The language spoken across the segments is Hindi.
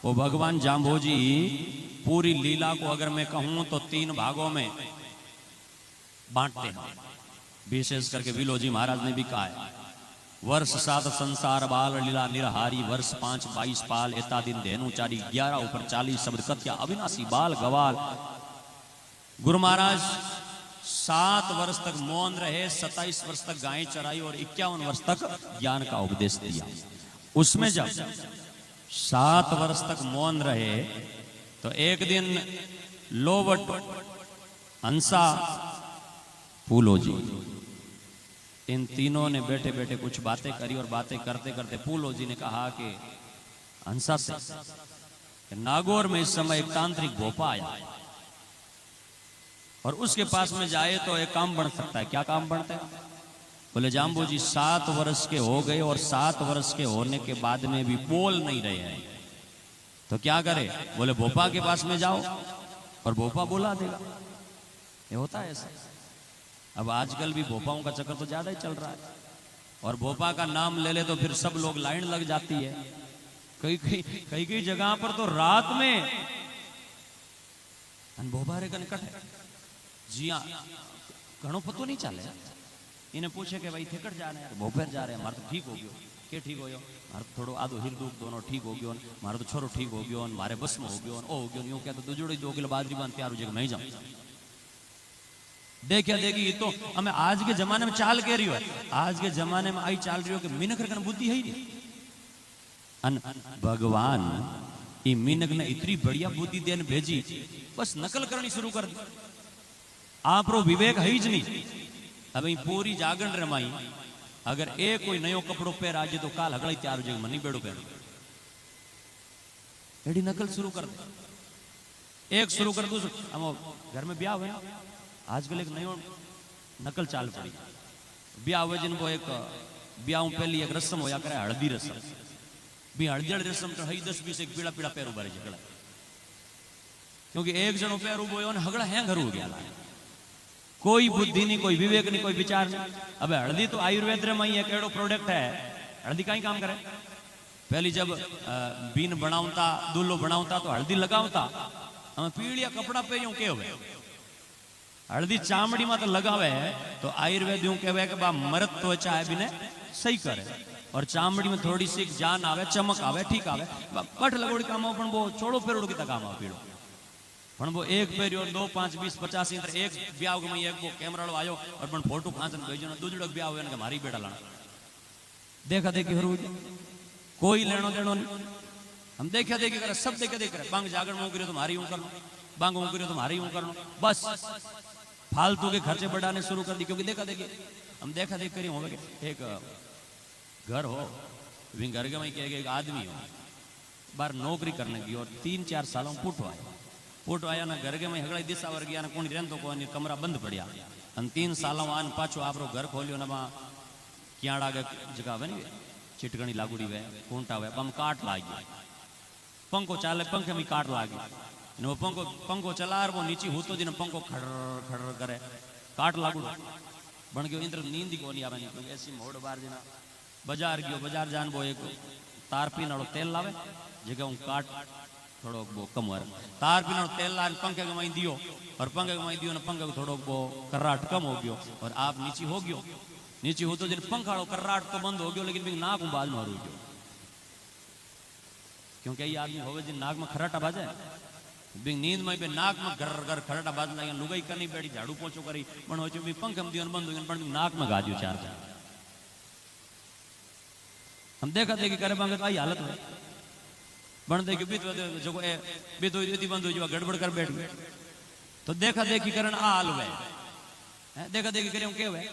वो भगवान जाम्बोजी पूरी लीला को अगर मैं कहूं तो 3 भागों में बांटते हैं। विशेष करके विलोजी महाराज ने भी कहा है, वर्ष 7 संसार बाल लीला निरहारी, वर्ष 5 22 पाल एता दिन धेनुचारी, 11 ऊपर 40 शब्द कथ्या अविनाशी बाल गवाल। गुरु महाराज 7 वर्ष तक मौन रहे, 27 वर्ष तक गायें चराई और 51 वर्ष तक ज्ञान का उपदेश दिया। उसमें जब 7 वर्ष तक मौन रहे तो एक दिन लोवट, हंसा, फूलोजी, इन तीनों ने बैठे बैठे कुछ बातें करी और बातें करते करते फूलोजी ने कहा कि हंसा से नागौर में इस समय एक तांत्रिक भोपा आया और उसके पास में जाए तो एक काम बन सकता है। क्या काम बनता है? बोले जाम्बोजी 7 वर्ष के हो गए और 7 वर्ष के होने के बाद में भी बोल नहीं रहे हैं, तो क्या करे? बोले भोपा के पास में जाओ और भोपा बुला देगा। ये होता है ऐसा। अब आजकल भी भोपाओं का चक्कर तो ज्यादा ही चल रहा है और भोपा का नाम ले ले तो फिर सब लोग लाइन लग जाती है। कई जगह पर तो रात में भोपारे का निकट है जी हाँ, घणो पतो नहीं चले। इन्हें पूछे कि भाई थिकट जा रहे हैं, भोपार जा रहे हैं, मारे तो ठीक हो गयो। के ठीक हो? मारे तो थोड़ा आधो हिल दुख दोनों ठीक हो गयो, मारे तो छोरो ठीक हो गयो, मारे बस में हो गयो, ओ हो गयो। यूं क्या तो 2 किलो बाजरी बांध तैयार हो जाएगा, मैं ही जाऊं। देखिया देखी तो हमें आज के जमाने में चाल कह रही हो, आज के जमाने में आई चाल रही हो कि मिनक रखना बुद्धि है ही नहीं। भगवान ये मिनक ने इतनी बढ़िया बुद्धि देने भेजी, बस नकल करनी शुरू कर दी। आप रो विवेक है ही नहीं। अब पूरी जागरण रमाई, अगर एक कोई नयो कपड़ो पहर आज तो काल हगड़ा तैयार हो जाएगा, मनी बेड़ो पहन एडी नकल शुरू कर दे। एक शुरू कर दूसरा, हम घर में ब्याह हुए, आजकल एक नयो नकल चाल पड़ी। ब्याह हुए जिनको एक ब्याह पहली एक रस्म होया करे हल्दी रस्म, भी हल्दी रस्म तो है 10-20 एक पीड़ा पीड़ा पैर उबारे झगड़ा, क्योंकि एक जनो पैर उबो हो हगड़ा है घर हो गया। कोई बुद्धि नहीं, कोई विवेक नहीं, कोई विचार नहीं। अब हल्दी तो आयुर्वेद में ही एक एड़ो प्रोडक्ट है, हल्दी का ही काम करे। पहली जब बीन बनावता दूल्हो बनावता तो हल्दी लगावता, हम पीड़िया कपड़ा पे यूं के हल्दी चामड़ी में तो लगावे तो आयुर्वेद यूं कहवे कि बा मरद त्वचा है बिने सही करे और चामड़ी में थोड़ी सी जान आवे, चमक आवे, ठीक आवे। पट लगोड़ी काम पण वो छोड़ो पेरोड़ की काम आवे पीड़ो पण वो एक पेरियो 2 5 20 50 इंतर एक ब्याह में एक वो कैमरालो आयो और पण फोटो खांचन भेजो दूजड़ो ब्याह होवे ने मारी बेटा लाना देखा देखी हरु कोई लेनो देनो नहीं। हम देखा देखी करे, सब देखा देखी करे। बांग जागरण में करियो तो मारी यूं करनो, बांग में करियो तो मारी यूं करनो, बस फालतू के खर्चे बढ़ाने शुरू कर दी। क्योंकि देखा देखी हम देखा देख करी होवे एक घर हो, वी घर के में एक आदमी हो बाहर नौकरी करने की और 3-4 सालों पुट आया ना घर के में हगड़ा दिशा वर गया ना कोई रहंतो कोनी, कमरा बंद पड़िया। 3 सालों आन पाछो आपरो घर खोलियो ना, क्याड़ा के जगह बनी चिटकणी लागुड़ी वे कूंटा वे बम काट लागी, पंखो चाले पंखे में काट लागी, वो पंखो चला वो नीचे होतो दिन पंखो खड़ खड़ करे, काट लागू बन गयो। इंद्र नींद को नहीं आवे, ऐसी मोड़ बार जना बाजार गयो, बाजार जान वो एक तार पीने वालो तेल लावे जगह हूँ काट थोड़ो वो कम हो, तार पीने वालो तेल लान पंखे के माई दियो और पंखे के माई दियो ना पंखे को थोड़ो वो कर्राट कम हो गयो और आप नीचे हो गयो। नीचे हो तो जिन पंखाड़ो कर्राट तो बंद हो गयो, लेकिन भी नाक में बाज मारू गयो। क्योंकि ये आदमी होवे जिन नाक में खराटा बाजे, भी नींद में भी नाक में घर घर खराटा बाज लगे, लुगाई करनी बैठी, झाड़ू पोछो करी पण हो भी पंख में दियो बंद हो गयो पण नाक में गाजियो 4 हम देखा देखी करे पंखे तो आई हालत है बन दे बीत जो बीत हो बंद हो गड़बड़ कर बैठ गए तो देखा देखी करन आ हाल हुए। देखा देखी करे के हुए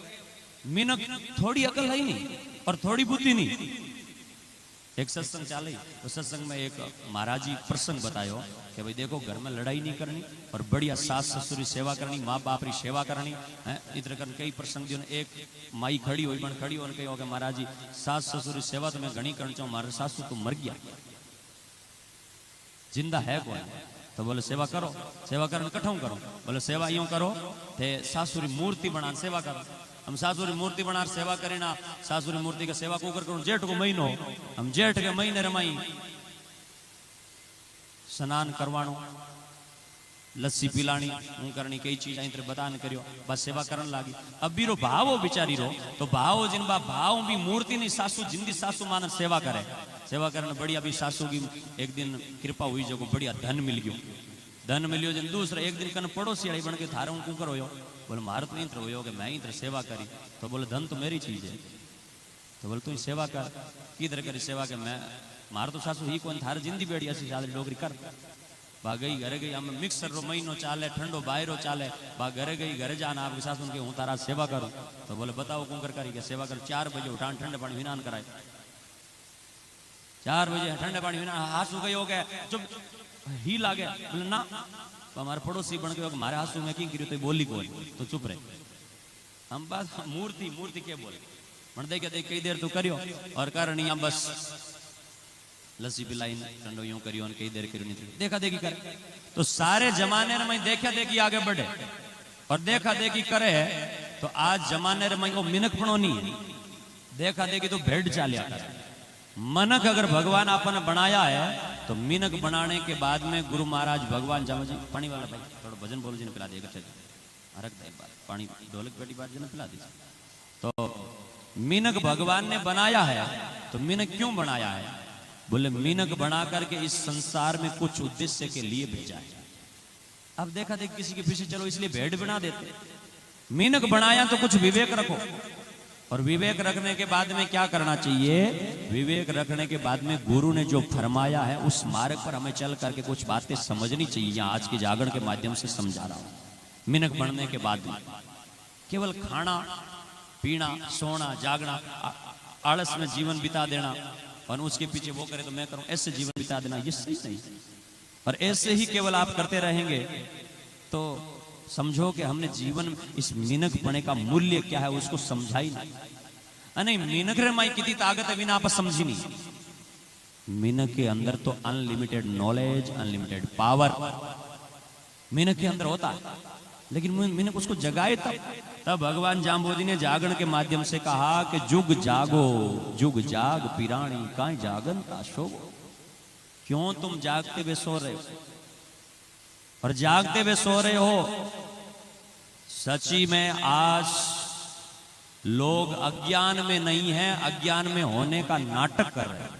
मिनक थोड़ी अकल है नहीं और थोड़ी बुद्धि नहीं। एक सत्संग चाले तो सत्संग में एक महाराज जी प्रसंग बतायो कि भाई देखो घर में लड़ाई नहीं करनी और बढ़िया सास ससुर की सेवा करनी, माँ बाप की सेवा करनी है। इधर कर कई प्रसंग दियो एक माई खड़ी हुई बन खड़ी होने कहो कि महाराज जी सास ससुर की सेवा तो मैं घनी करना चाहूँ, मारे सासू तो मर गया, जिंदा है कौन? तो बोले सेवा करो, सेवा करने कठों करो। बोले सेवा यूं करो थे सासुरी मूर्ति बना सेवा करो। हम सासुरी मूर्ति बना सेवा करें ना, सासुरी मूर्ति का सेवा को करो। जेठ को महीनो हम जेठ के महीने रमाई स्नान करवाणो, लस्सी पिलाणी, हूँ करनी, कई चीज आई बतान करियो, बस सेवा करन लागी। अब बीरो भावो बिचारी रो, तो भावो जिन बा भाव भी मूर्ति नहीं सासू जिंदी सासू मानस सेवा करे, सेवा करने बढ़िया भी सासू की एक दिन कृपा हुई जो बढ़िया धन मिल गयो, धन मिलियो जन दूसरा एक दिन कन पड़ोसी आई बन के थारे हूँ कुकर होयो, बोले भारत नहीं हो कि मैं ही सेवा करी, तो बोले धन तो मेरी चीज है, तो बोले तू सेवा कर, किधर करी सेवा के मैं मार तो सासू ही कौन थारे जिंदी बेड़ी ऐसी शादी डोगरी कर। बा गई घरे गई, हम मिक्सर रो महीनो चाले, ठंडो बाहरो चाले, बा घरे गई, घरे जाना आपके सासू के हूँ तारा सेवा करूँ, तो बोले बताओ कुकर करी के सेवा कर। 4 बजे उठान ठंडे पानी विनान कराए, 4 बजे ठंडे पानी विनान, हासू गई हो गए चुप ही लागे, बोले ना तो हमारे पड़ोसी बन गए हमारे हासू में की करी, तो बोली कौन, तो चुप रहे। हम बात मूर्ति मूर्ति के बोले मन देखे देख कई देर तू करियो और कारण यहाँ बस लस्सी पिलाई ठंडो यूं करियो कई देर करियो नहीं देखा देखी करे, तो सारे जमाने में देखा देखी आगे बढ़े और देखा देखी करे, तो आज जमाने में वो मिनकपणो नहीं है, देखा देखी तो भेड़ चालिया करे। मनक अगर भगवान आपने बनाया है तो मिनक बनाने के बाद में गुरु महाराज भगवान जामा जी पानी वाला भाई थोड़ा भजन बोलो जी ने पिला दिया, अरक पानी ढोलक बेटी बात जी ने पिला दी। तो मिनक भगवान ने बनाया है, तो मिनक क्यों बनाया है, बोले मिनक बना करके इस संसार में कुछ उद्देश्य के लिए भेजा है। अब देखा देख किसी के पीछे चलो इसलिए भेड़ बना देते, मिनक बनाया तो कुछ विवेक रखो, और विवेक रखने के बाद में क्या करना चाहिए, विवेक रखने के बाद में गुरु ने जो फरमाया है उस मार्ग पर हमें चल करके कुछ बातें समझनी चाहिए। यहाँ आज के जागरण के माध्यम से समझा रहा हूं। मिनक बनने के बाद में केवल खाना पीना सोना जागना आलस में जीवन बिता देना और उसके पीछे वो करे तो मैं करूं ऐसे जीवन बिता देना, ये सही नहीं। और ऐसे ही केवल आप करते रहेंगे तो समझो कि हमने जीवन इस मिनक पने का मूल्य क्या है उसको समझा ही नहीं। मिनक रे माई कितनी ताकत है बिना आप समझी नहीं। मिनक के अंदर तो अनलिमिटेड नॉलेज अनलिमिटेड पावर मिनक के अंदर होता है, लेकिन मिनक उसको जगाए तब भगवान जाम्बोजी ने जागरण के माध्यम से कहा कि जुग जागो जुग जाग पिराणी काई जागन का शोभो। क्यों तुम जागते हुए सो रहे हो और जागते हुए सो रहे हो। सच्ची में आज लोग अज्ञान में नहीं है, अज्ञान में होने का नाटक कर रहे हैं।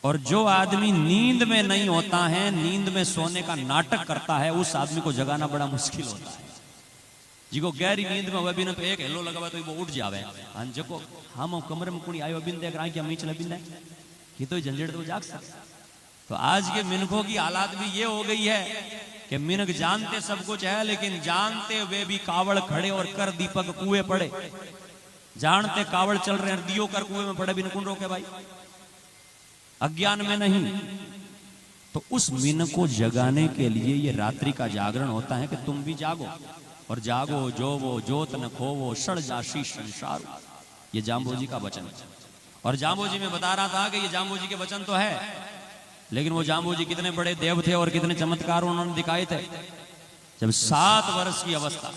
और जो आदमी नींद में नहीं होता है, नींद में सोने का नाटक करता है, उस आदमी को जगाना बड़ा मुश्किल होता है। जिको गहरी नींद में बिन तो एक हेलो लगावा तो वो उठ जावे, जो हम कमरे में कुणी आयो बिन देख रहा है कि हम चले बिन ये तो झंझट तो जाग सकता। तो आज के मिनकों की हालात भी ये हो गई है कि मिनक जानते सब कुछ है, लेकिन जानते वे भी कावड़ खड़े और कर दीपक कुएं पड़े। जानते कावड़ चल रहे हैं, दियो कर कुएं में पड़े, बिन कौन रोके भाई, अज्ञान में नहीं। तो उस मिनक को जगाने के लिए ये रात्रि का जागरण होता है कि तुम भी जागो और जागो जो वो जोत न खोवो सड़ जाशी संसार। ये जाम्बोजी का वचन। और जाम्बोजी में बता रहा था कि ये जाम्बोजी के वचन तो है, लेकिन वो जाम्बोजी कितने बड़े देव थे और कितने चमत्कार उन्होंने दिखाए थे। जब 7 वर्ष की अवस्था,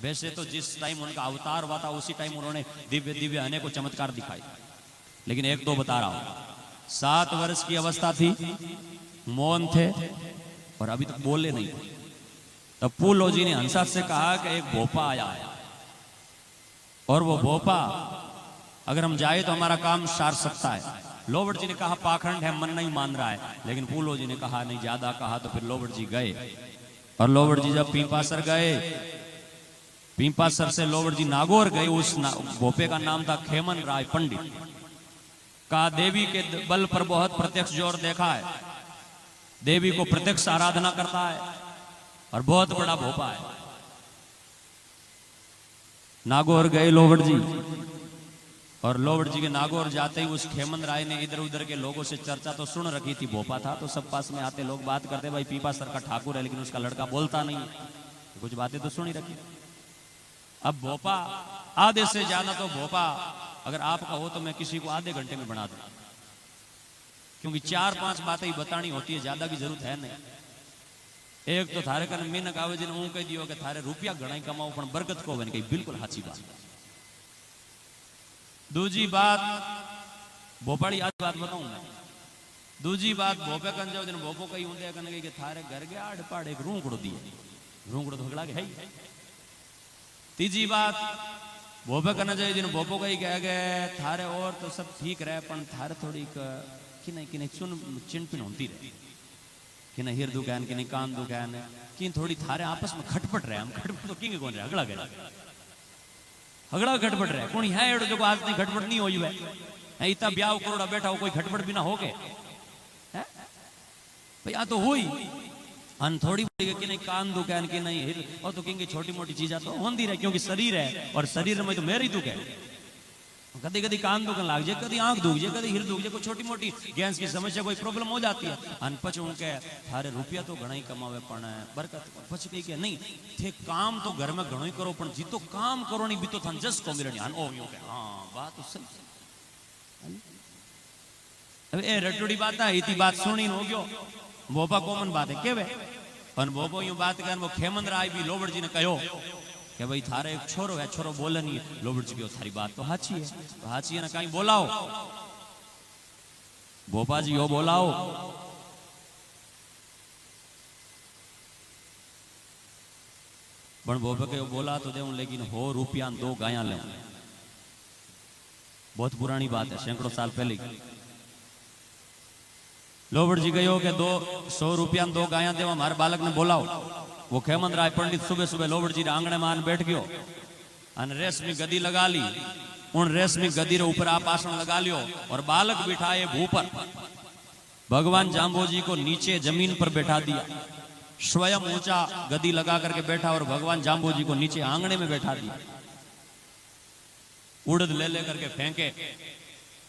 वैसे तो जिस टाइम उनका अवतार हुआ था उसी टाइम उन्होंने दिव्य दिव्य अनेकों चमत्कार दिखाए, लेकिन एक दो बता रहा हूं। 7 वर्ष की अवस्था थी, मौन थे और अभी तक बोले नहीं। तब पूलो जी ने हंसा से कहा कि एक भोपा आया है और वो भोपा अगर हम जाए तो हमारा काम सार सकता है। लोवट जी ने कहा पाखंड है, मन नहीं मान रहा है, लेकिन पूलो जी ने कहा नहीं, ज्यादा कहा। तो फिर लोवट जी गए और लोवट जी जब पीपासर गए, पीपासर से लोवट जी नागौर गए। उस भोपे का नाम था खेमन राय पंडित। का देवी के बल पर बहुत प्रत्यक्ष जोर देखा है, देवी को प्रत्यक्ष आराधना करता है और बहुत बड़ा भोपा है। नागौर गए लोवट जी और लोवट जी के नागौर जाते ही उस खेमन राय ने इधर उधर के लोगों से चर्चा तो सुन रखी थी। भोपा था तो सब पास में आते लोग बात करते भाई पीपासर का ठाकुर है, लेकिन उसका लड़का बोलता नहीं, कुछ बातें तो सुनी रखी। अब भोपा आधे से ज्यादा तो भोपा अगर आपका हो तो मैं किसी को आधे घंटे में बना दूं, क्योंकि 4-5 बातें ही बतानी होती है, ज्यादा की जरूरत है नहीं। एक तो थारे कन मिनक आवे जिन हूं कह दियो कि थारे रुपया घणाई कमाओ पण बरकत को बन गई, बिल्कुल साची बात। दूजी बात भोपाड़ी आज बात बताऊं मैं, दूजी बात भोपे कन जाओ जन भोपो कई ऊंधे कन गई के थारे घर के आड़ पाड़ एक रूंकड़ो दिए रूंकड़ो तो हगड़ा के है। तीजी बात भोपे कन जाए जन भोपो कई कह गए थारे और तो सब ठीक रहे पण थारे थोड़ी कि नहीं चुन चिनपिन होती रहे कि नहीं हिर दुकान कि नहीं कान दुकान कि थोड़ी थारे आपस में खटपट रहे हम खटपट तो किंग कौन रहे हगड़ा गया हगड़ा खटपट रहे कौन है एडो जो आज नहीं खटपट नहीं हुई है इतना ब्याह करोड़ा बैठा हो कोई खटपट भी ना हो गए भाई आ तो हुई अन थोड़ी कि नहीं कान दुकान की नहीं हिर और तो किंग छोटी मोटी चीजा तो होती रहे क्योंकि शरीर है और शरीर में तो मेरी दुख है कदी कदी कान दुखन लाग जाए कदी आंख दुख जाए कदी हिर दुख जाए कोई छोटी मोटी गैस की समस्या कोई प्रॉब्लम हो जाती है अन पछू के थारे रुपया तो घणा ही कमावे पण बरकत पछ कही के नहीं थे काम तो घर में घणो ही करो पण जीतो काम करो नहीं भी तो थन जस को मिलनी अन ओ के हां बात तो सही अब ए रटोड़ी बात है इती बात सुनी हो गयो बोपा कॉमन बात है केवे अन बोपो यूं बात कर वो खेमंद राय भी लोबड़ जी ने कहो कि भाई थारे एक छोरो है छोरो बोले नहीं लोबड़ जी थारी बात तो हाची है ना कहीं बोलाओ भोपा जी यो बोलाओ पण भोपा के बोला तो देऊं लेकिन हो रुपया 2 गाया ले बहुत पुरानी बात है सैकड़ों साल पहले लोबड़ जी कहो कि 200 रुपया 2 गाया देवा हमारे बालक ने बोलाओ वो खेमंद राय पंडित सुबह सुबह लोबड़ जी आंगणे में आन बैठ गयो अन रेशमी गदी लगा ली उन रेशमी गदी रे ऊपर आप आसन लगा लियो और बालक बिठाए भू पर भगवान जाम्बोजी को नीचे जमीन पर बैठा दिया स्वयं ऊंचा गदी लगा करके बैठा और भगवान जाम्बोजी को नीचे आंगणे में बैठा दिया उड़द ले लेकर के फेंके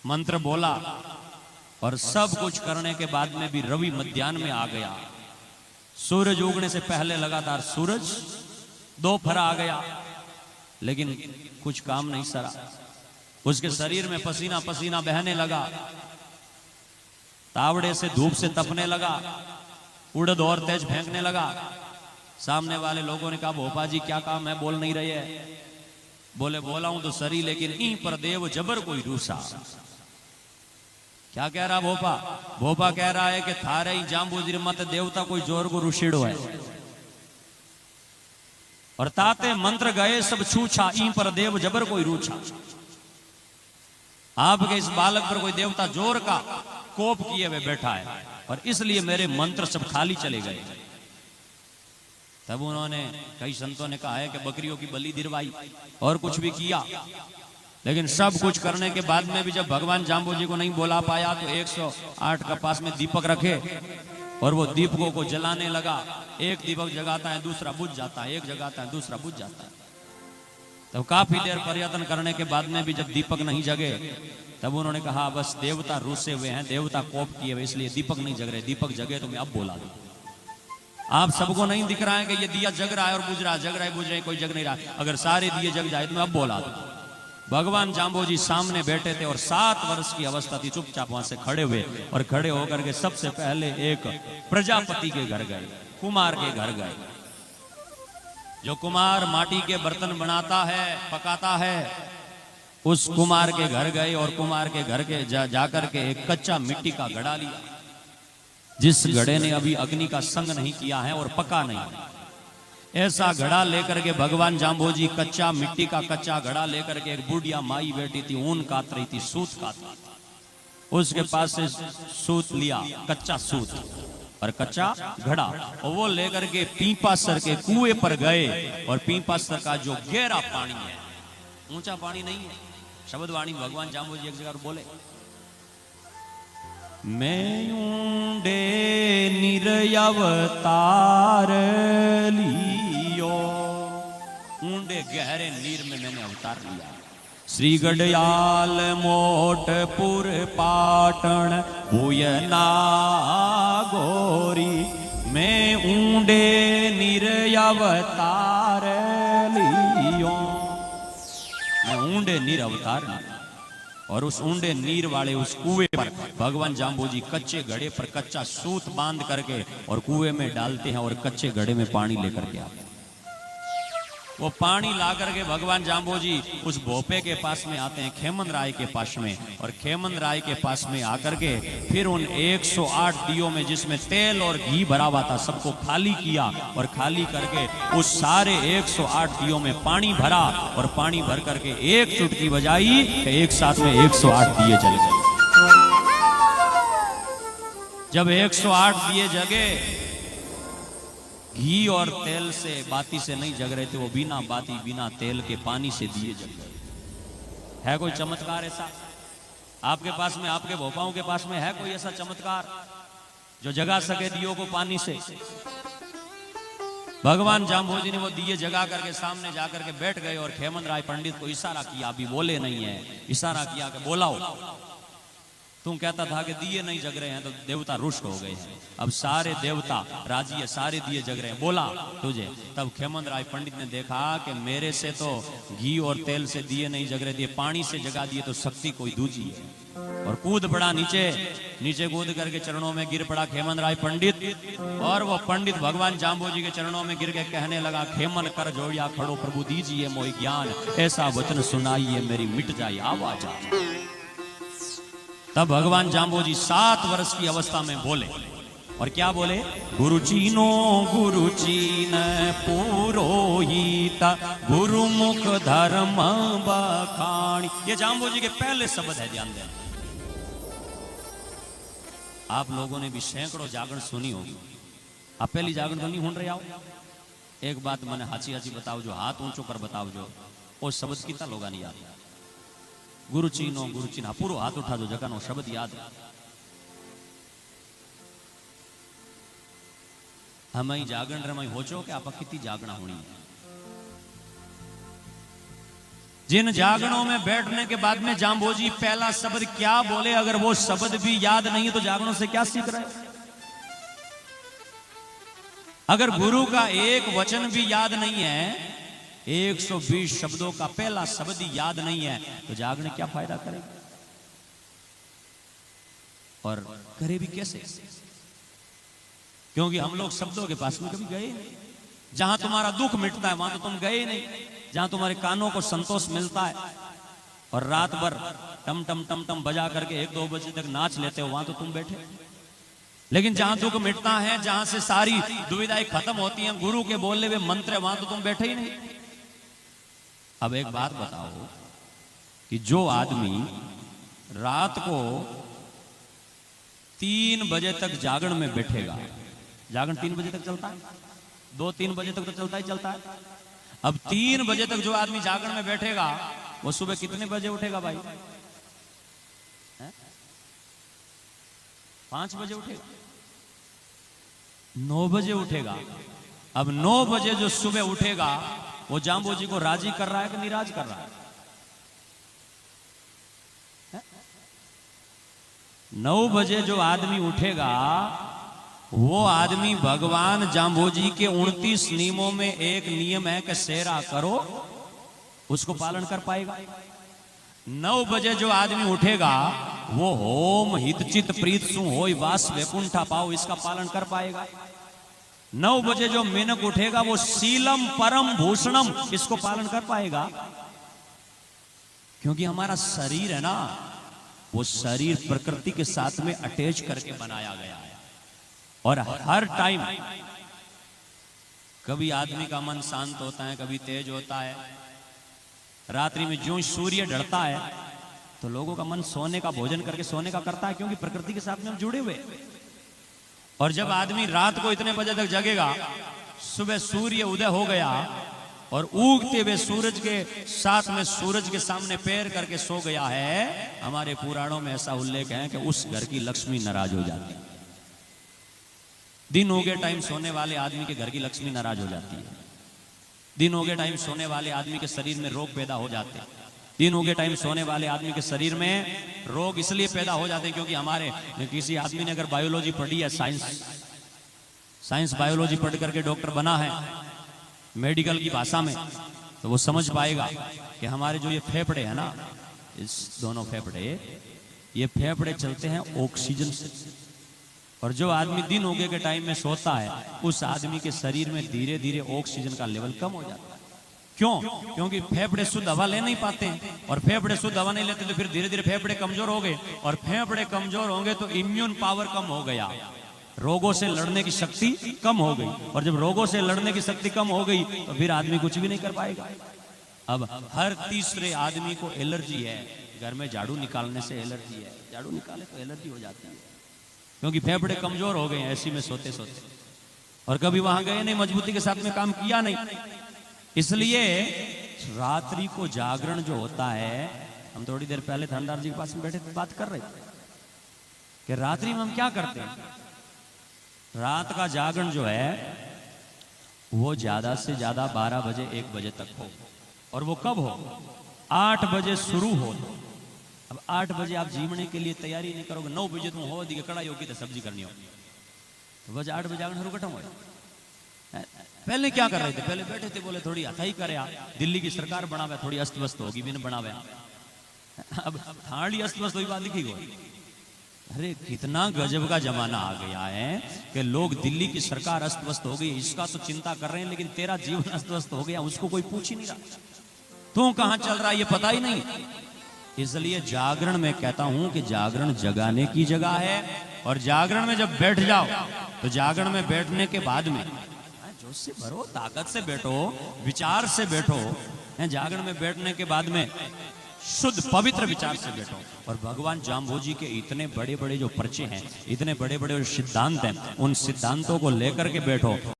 मंत्र बोला और सब कुछ करने के बाद में भी रवि मध्याह्न में आ गया सूरज उगने से पहले लगातार सूरज दोपहर आ गया लेकिन कुछ काम नहीं सरा उसके शरीर में पसीना पसीना बहने लगा तावड़े से धूप से तपने लगा उड़द और तेज फेंकने लगा सामने वाले लोगों ने कहा भोपा जी क्या काम है बोल नहीं रहे है बोले बोला हूं तो सरी लेकिन ई पर देव जबर कोई रूसा क्या कह रहा भोपा भोपा कह रहा है कि थारे ही जाम्बूजी मत देवता कोई जोर को रुशिड़ो है और ताते मंत्र गए सब छूछा ई पर देव जबर कोई रूछा आपके इस बालक पर कोई देवता जोर का कोप किए हुए बैठा है और इसलिए मेरे मंत्र सब खाली चले गए तब उन्होंने कई संतों ने कहा है कि बकरियों की बलि दिलवाई और कुछ भी किया लेकिन सब कुछ करने के बाद में भी जब भगवान जाम्बोजी को नहीं बोला पाया तो 108 के पास में दीपक रखे और वो दीपकों को जलाने लगा एक दीपक जगाता है दूसरा बुझ जाता है एक जगाता है दूसरा बुझ जाता है तब काफी देर प्रयत्न करने के बाद में भी जब दीपक नहीं जगे तब उन्होंने कहा बस देवता रूसे हुए हैं देवता कोप किए हुए इसलिए दीपक नहीं जग रहे दीपक जगे तो मैं अब बोला दूं आप सबको नहीं दिख रहा है कि ये दिया जग रहा है और बुझ रहा है जग रहा है बुझ रहा है कोई जग नहीं रहा अगर सारे दिए जग जाए तो मैं अब बोला दूं भगवान जाम्बोजी सामने बैठे थे और 7 वर्ष की अवस्था थी चुपचाप वहां से खड़े हुए और खड़े होकर के सबसे पहले एक प्रजापति के घर गए कुमार के घर गए जो कुमार माटी के बर्तन बनाता है पकाता है उस कुमार के घर गए और कुमार के घर के जाकर के एक कच्चा मिट्टी का घड़ा लिया जिस घड़े ने अभी अग्नि का संग नहीं किया है और पका नहीं ऐसा घड़ा लेकर के भगवान जाम्बोजी कच्चा मिट्टी का कच्चा घड़ा लेकर के एक बुढ़िया माई बैठी थी ऊन काट रही थी सूत काट रही थी उसके पास से सूत लिया कच्चा सूत और कच्चा घड़ा और वो लेकर के पीपासर के कुएं पर गए और पीपासर का जो गहरा पानी है ऊंचा पानी नहीं है शब्द वाणी भगवान जाम्बोजी एक जगह बोले मैं ऊंडे निरअवतार लियो ऊंडे गहरे नीर में मैंने अवतार लिया श्री गढ़याल मोटपुर पाटन भुयना गोरी मैं ऊंडे निरअवतार लियो मैं ऊंडे नीर अवतार लिया और उस ऊंडे नीर वाले उस कुएं पर भगवान जाम्बोजी कच्चे घड़े पर कच्चा सूत बांध करके और कुएं में डालते हैं और कच्चे घड़े में पानी लेकर के आते हैं वो पानी ला करके भगवान जाम्बोजी उस भोपे के पास में आते हैं, खेमंद राय के पास में, और खेमंद राय के पास में आकर के फिर उन 108 दियों में जिसमें तेल और घी भरा हुआ था सबको खाली किया, और खाली करके उस सारे 108 दियों में पानी भरा, और पानी भर करके एक चुटकी बजाई कि एक साथ में 108 दिए जल गए। जब 108 दिए जगे, घी और तेल से बाती से नहीं जग रहे थे, वो बिना बाती बिना तेल के पानी से दिए जग गए। है कोई चमत्कार ऐसा आपके पास में, आपके भोपाओं के पास में है कोई ऐसा चमत्कार जो जगा सके दियों को पानी से? भगवान जाम्बोजी ने वो दिए जगा करके सामने जाकर के बैठ गए, और खेमंद राय पंडित को इशारा किया, अभी बोले नहीं है, इशारा किया कि बोलाओ। तुम कहता था कि दिए नहीं जग रहे हैं, तो देवता रुष्ट हो गए हैं, अब सारे देवता राजी है, सारे दिए जग रहे हैं, बोला तुझे। तब खेमंद राय पंडित ने देखा कि मेरे से तो घी और तेल से दिए नहीं जग रहे, दिए पानी से जगा दिए तो शक्ति कोई दूजी है। और कूद पड़ा नीचे, नीचे कूद करके चरणों में गिर पड़ा खेमंद राय पंडित, और वो पंडित भगवान जाम्बोजी के चरणों में गिर के कहने लगा, खेमन कर जोड़िया खड़ो प्रभु दीजिए मोहि ज्ञान, ऐसा वचन सुनाइए मेरी मिट जाए आवाज। तब भगवान जाम्बोजी 7 वर्ष की अवस्था में बोले, और क्या बोले? गुरुचीनो गुरुचीन पुरोहित गुरुमुख धर्म बखानी। ये जाम्बोजी के पहले शब्द है, ध्यान देना। आप लोगों ने भी सैकड़ों जागरण सुनी होगी, आप पहली जागरण तो नहीं सुन रहे आओ? एक बात मैंने हाची हाची बताओ, जो हाथ ऊंचो कर बताओ, जो वो शब्द कितना लोग नहीं याद? गुरुचीनो गुरुचीन, पूरा हाथ उठा दो, जगह शब्द याद है। हमें जागरण रमाई हो चो कि आप कितनी जागना होनी है। जिन जागरणों में बैठने के बाद में जाम्बोजी पहला शब्द क्या बोले, अगर वो शब्द भी याद नहीं है तो जागरणों से क्या सीख रहे? अगर गुरु का एक वचन भी याद नहीं है, 120 शब्दों का पहला शब्द ही याद नहीं है, तो जागरण क्या फायदा करेगा? और करे भी कैसे? क्योंकि हम लोग शब्दों के पास में कभी गए नहीं। जहां तुम्हारा दुख मिटता है वहां तो तुम गए नहीं, जहां तुम्हारे कानों को संतोष मिलता है और रात भर टम टम टम टम बजा करके 1-2 बजे तक नाच लेते हो, वहां तो तुम बैठे। लेकिन जहां दुख मिटता है, जहां से सारी दुविधाएं खत्म होती हैं, गुरु के बोलने हुए मंत्र, वहां तो तुम बैठे ही नहीं। अब एक बात बताओ कि जो आदमी रात को 3 बजे तक जागरण में बैठेगा, जागरण 3 बजे तक चलता है, 2-3 बजे तक तो चलता ही चलता है। अब 3 बजे तक जो आदमी जागरण में बैठेगा, वो सुबह कितने बजे उठेगा भाई? 5 बजे उठेगा, 9 बजे उठेगा। अब 9 बजे जो सुबह उठेगा, वो जाम्बोजी को राजी कर रहा है कि निराज कर रहा है? 9 बजे जो आदमी उठेगा, वो आदमी भगवान जाम्बोजी के 29 नियमों में एक नियम है कि सेरा करो, उसको पालन कर पाएगा। 9 बजे जो आदमी उठेगा, वो होम हितचित प्रीत सु होय वास वैकुंठा पाओ, इसका पालन कर पाएगा। 9 बजे जो मेनक उठेगा, वो शीलम परम भूषणम, इसको पालन कर पाएगा। क्योंकि हमारा शरीर है ना, वो शरीर प्रकृति के साथ में अटैच करके बनाया गया है, और हर टाइम कभी आदमी का मन शांत होता है, कभी तेज होता है। रात्रि में जो सूर्य ढलता है तो लोगों का मन सोने का, भोजन करके सोने का करता है, क्योंकि प्रकृति के साथ में हम जुड़े हुए। और जब आदमी रात को इतने बजे तक जगेगा, सुबह सूर्य उदय हो गया और उगते हुए सूरज के साथ में, सूरज के सामने पैर करके सो गया है, हमारे पुराणों में ऐसा उल्लेख है कि उस घर की लक्ष्मी नाराज हो जाती है। दिन उगे टाइम सोने वाले आदमी के घर की लक्ष्मी नाराज हो जाती है। दिन उगे टाइम सोने वाले आदमी के शरीर में रोग पैदा हो जाते हैं। दिन उगे टाइम सोने वाले आदमी के शरीर में रोग इसलिए पैदा हो जाते हैं क्योंकि हमारे किसी आदमी ने अगर बायोलॉजी पढ़ी है, साइंस बायोलॉजी पढ़ करके डॉक्टर बना है मेडिकल की भाषा में, तो वो समझ पाएगा कि हमारे जो ये फेफड़े हैं ना, इस दोनों फेफड़े, ये फेफड़े चलते हैं ऑक्सीजन से। और जो आदमी दिन उगे के टाइम में सोता है, उस आदमी के शरीर में धीरे धीरे ऑक्सीजन का लेवल कम हो जाता है। क्यों? क्योंकि फेफड़े शुद्ध हवा ले नहीं पाते हैं, और फेफड़े शुद्ध हवा नहीं लेते तो फिर धीरे धीरे फेफड़े कमजोर हो गए, और फेफड़े कमजोर होंगे तो इम्यून पावर कम हो गया, रोगों से लड़ने की शक्ति कम हो गई, और जब रोगों से लड़ने की शक्ति कम हो गई तो फिर आदमी कुछ भी नहीं कर पाएगा। अब हर तीसरे आदमी को एलर्जी है, घर में झाड़ू निकालने से एलर्जी है, झाड़ू निकाले तो एलर्जी हो जाती है, क्योंकि फेफड़े कमजोर हो गए ऐसी में सोते सोते, और कभी वहां गए नहीं, मजबूती के साथ में काम किया नहीं। इसलिए रात्रि को जागरण जो होता है, हम थोड़ी देर पहले धनदार जी के पास में बैठे बात कर रहे थे कि रात्रि में हम क्या करते हैं। रात का जागरण जो है वो ज्यादा से ज्यादा 12 बजे 1 बजे तक हो, और वो कब हो? 8 बजे शुरू हो। अब 8 बजे आप जीवने के लिए तैयारी नहीं करोगे, 9 बजे तुम हो दी कड़ाई होगी तो सब्जी करनी हो, तो बस 8 बजे जागरण शुरू खत्म हो। पहले क्या कर रहे थे? पहले बैठे थे, बोले थोड़ी हथाई करे, दिल्ली की सरकार बनावे, थोड़ी अस्त व्यस्त होगी भी बनावे, अब थाली अस्त व्यस्त हुई बात लिखी गई। अरे कितना गजब का जमाना आ गया है कि लोग दिल्ली की सरकार अस्त व्यस्त हो गई इसका तो चिंता कर रहे हैं, लेकिन तेरा जीवन अस्त व्यस्त हो गया उसको कोई पूछ ही नहीं रहा, तू कहां चल रहा है ये पता ही नहीं। इसलिए जागरण में कहता हूं कि जागरण जगाने की जगह है, और जागरण में जब बैठ जाओ तो जागरण में बैठने के बाद में जोश से भरो, ताकत से बैठो, विचार से बैठो, जागरण में बैठने के बाद में शुद्ध पवित्र विचार से बैठो, और भगवान जाम्बोजी के इतने बड़े बड़े जो पर्चे हैं, इतने बड़े बड़े सिद्धांत हैं, उन सिद्धांतों को लेकर के बैठो।